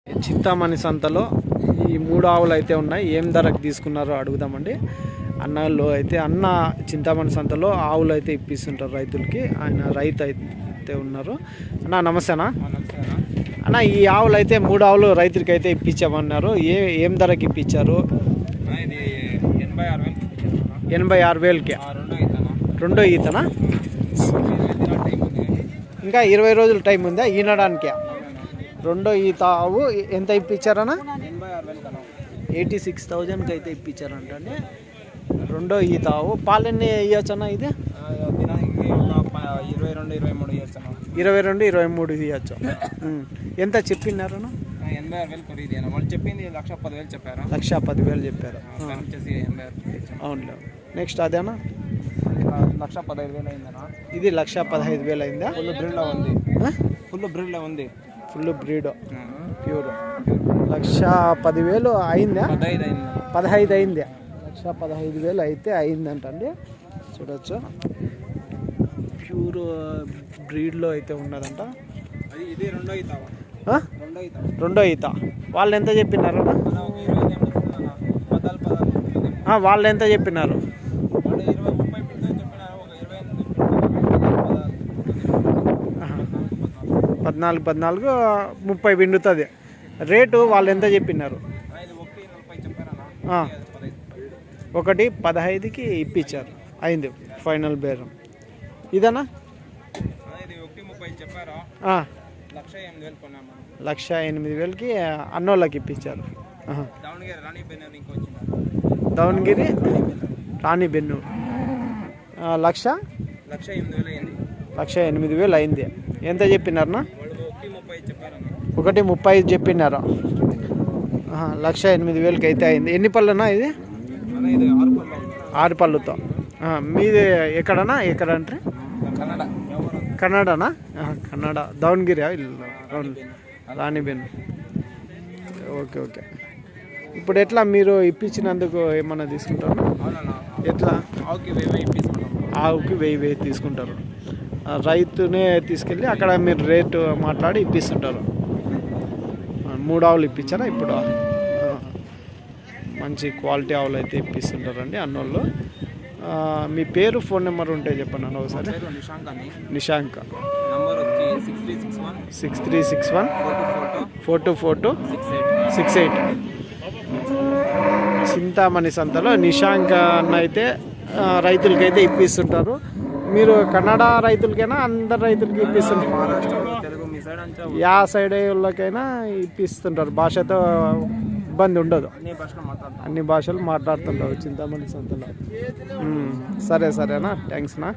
చింతామణి సంతలో ఈ 3 ఆవులు అయితే ఉన్నాయి. ఏం ధరకు తీసుకున్నారో అడుగుదామండి. అన్నలో అయితే అన్న చింతామణి సంతలో ఆవులు అయితే ఇప్పిస్తుంటారు రైతులకి. ఆయన రైతు అయితే ఉన్నారు. అన్న నమస్తేనా? అన్న ఈ ఆవులు అయితే 3 ఆవులు రైతులకి అయితే ఇప్పించామన్నారు. ఏం ధరకు ఇప్పించారు? 86,000కి. రెండో ఈతనా? ఇంకా 20 రోజులు టైం ఉందా ఈనడానికి? రెండో ఈత ఆవు ఎంత ఇప్పించారన్నా? 86,000కి అయితే ఇప్పించారంట అండి. రెండో ఈత ఆవు. పాలు ఎన్ని ఇవ్వచ్చన్నా? ఇది 22-23 ఇవ్వచ్చు. ఎంత చెప్పినారన్నా? 86,000 వాళ్ళు చెప్పింది 1,10,000 చెప్పారు. 1,10,000 చెప్పారు. అవునులే. నెక్స్ట్ అదేనా? 1,15,000 అయిందనా? ఇది 1,15,000 అయిందా? ఫుల్ బ్రీడ్లో ఉంది. Full breed pure. 1,10,000 అయిందా? 15 అయింది. 1,15,000 అయితే అయిందంట అండి. చూడొచ్చు ప్యూర్ బ్రీడ్లో అయితే ఉన్నదంట. ఇది రెండో ఈత. వాళ్ళు ఎంత చెప్పినారు? వాళ్ళు ఎంత చెప్పినారు? 14-30 పిండుతుంది. రేటు వాళ్ళు ఎంత చెప్పినారు? 1,15కి ఇప్పించారు. అయింది ఫైనల్ బేరం. ఇదనా? 1,08,000కి అన్నోళ్ళకి ఇప్పించారు. దావణగిరి రాణిబెన్నూరు. 1,08,000 అయింది. ఎంత చెప్పినారన్నా? 1,30,000 చెప్పినారా? 1,08,000కి అయితే అయింది. ఎన్ని పళ్ళనా ఇది? 6 పళ్ళుతో. మీది ఎక్కడనా? ఎక్కడంటే కన్నడనా? కన్నడ. దావణగిరి రాణిబెన్. Okay okay. ఇప్పుడు ఎట్లా మీరు ఇప్పించినందుకు ఏమన్నా తీసుకుంటారు? ఎట్లా? ఆవుకి 1,000 తీసుకుంటారు. రైతునే తీసుకెళ్ళి అక్కడ మీరు రేటు మాట్లాడి ఇప్పిస్తుంటారు. 3 ఆవులు ఇప్పించారా ఇప్పుడు? మంచి క్వాలిటీ ఆవులు అయితే ఇప్పిస్తుంటారండి అన్నోళ్ళు. మీ పేరు, ఫోన్ నెంబర్ ఉంటే చెప్పండి అన్న ఒకసారి. నిశాంక్. 6361 4242 చింతామణి సంతలో నిశాంక్ అన్న అయితే రైతులకైతే ఇప్పిస్తుంటారు. మీరు కన్నడ రైతులకైనా అందరు రైతులకి ఇప్పిస్తుంటారు? యా సైడ్ వాళ్ళకైనా ఇప్పిస్తుంటారు. భాషతో ఇబ్బంది ఉండదు. అన్ని భాషలు మాట్లాడుతుంటారు చింతామణి సంతలో. సరేనా? థ్యాంక్స్నా.